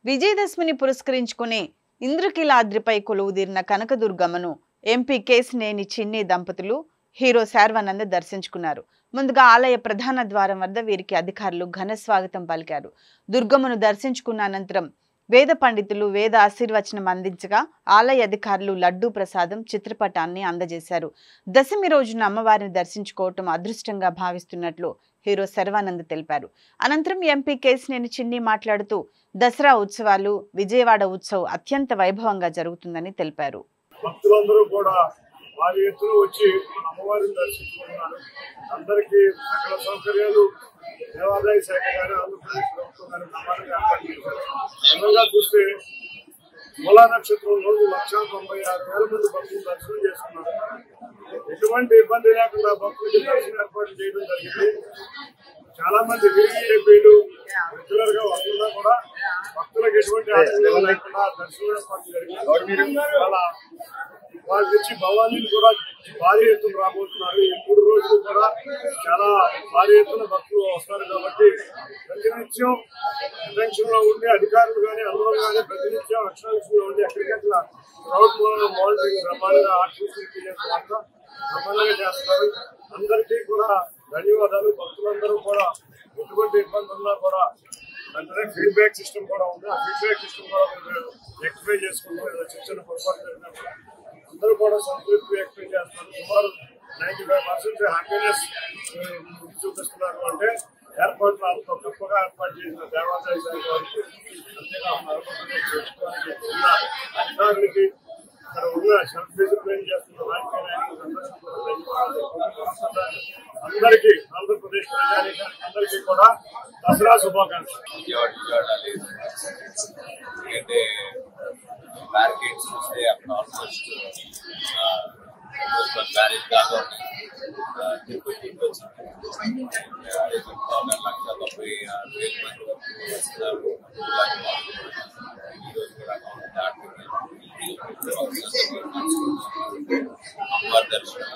విజయదశమిని పురస్కరించుకుని ఇంద్రకీలాద్రిపై కొలువుదీరిన కనకదుర్గమ్మను ఎంపీ కేశినేని చిన్ని దంపతులు హీరో శర్వానంద్ దర్శించుకున్నారు. ముందుగా ఆలయ ప్రధాన ద్వారం వద్ద వీరికి అధికారులు ఘన స్వాగతం పలికారు. దుర్గమ్మను దర్శించుకున్న అనంతరం వేద పండితులు వేద ఆశీర్వచనం అందించగా ఆలయ అధికారులు లడ్డూ ప్రసాదం చిత్రపటాన్ని అందజేశారు. దశమి రోజున అమ్మవారిని దర్శించుకోవటం అదృష్టంగా భావిస్తున్నట్లు హీరో శర్వానంద్ తెలిపారు. అనంతరం ఎంపీ కేశినేని చిన్ని మాట్లాడుతూ దసరా ఉత్సవాలు విజయవాడ ఉత్సవ్ అత్యంత వైభవంగా జరుగుతుందని తెలిపారు. భక్తులందరూ కూడా వారి ఎత్తున వచ్చి అమ్మవారిని దర్శించుకుంటున్నారు. అందరికీ సకల సౌకర్యాలు దేవాదాయ శాఖ గారు ఆంధ్రప్రదేశ్ ప్రభుత్వం గారు బ్రహ్మాండంగా ఏర్పాటు చేశారు. విధంగా చూస్తే మూలా నక్షత్రం రోజు 196,000 మంది భక్తులు దర్శనం చేసుకున్నారు. ఎటువంటి ఇబ్బంది లేకుండా భక్తులకి దర్శనం ఏర్పాటు చేయడం జరిగింది. చాలా మంది విఐపీలు రెగ్యులర్ గా వస్తున్నా కూడా భక్తులకు ఎటువంటి ఆటంకం లేకుండా దర్శనం ఏర్పాటు జరిగింది. చాలా వాళ్ళ నుంచి భవానీలు కూడా భారీ ఎత్తున రాబోతున్నారు. ఈ 3 రోజులు కూడా చాలా భారీ ఎత్తున భక్తులు వస్తారు కాబట్టి ప్రతినిత్యం అటెన్షన్ లో ఉండి అధికారులు కానీ అందరూ కానీ ప్రతినిత్యం అక్షరాంశంలో ఉండి ఎక్కడికట్లా క్రౌడ్ మానిటరింగ్ బ్రహ్మాండంగా ఆర్టిఫిషియల్ బ్రహ్మాండంగా చేస్తున్నారు. అందరికీ కూడా ధన్యవాదాలు. భక్తులందరూ కూడా ఎటువంటి ఇబ్బంది ఉన్నా కూడా వెంటనే ఫీడ్బ్యాక్ సిస్టమ్ కూడా ఉంది. ఆ ఫీడ్బ్యాక్ సిస్టమ్ కూడా మేము రెక్టిఫై చేసుకుంటాం. ఏదో చిన్న పొరపాటు జరిగినప్పుడు అందరూ కూడా సంతృప్తి వ్యక్తం చేస్తున్నారు. సుమారు 95% హ్యాపీనెస్ చూపిస్తున్నారు. అంటే ఏర్పాట్లు అంత గొప్పగా ఏర్పాటు చేసిన దేవాదాయ శాఖ వారికి అంతేకాకుండా ఆంధ్రప్రదేశ్ ప్రభుత్వానికి ఉన్న అధికారులకి ఇక్కడ ఉన్న సెల్ఫ్ డిసిప్లిన్ చేస్తున్న రాజకీయ నాయకులకు అందరికీ ఆంధ్రప్రదేశ్ ప్రజానీకానికి అందరికీ కూడా దసరా శుభాకాంక్షలు. బ్యారికేడ్స్ చూస్తే అక్కడ ఆల్మోస్ట్ బ్యారేజ్ కాదు తిరుపతికి వచ్చింది. 1,90,000 మంది వరకు వస్తున్నారు. ఈరోజు కూడా అమ్మవారి దర్శనం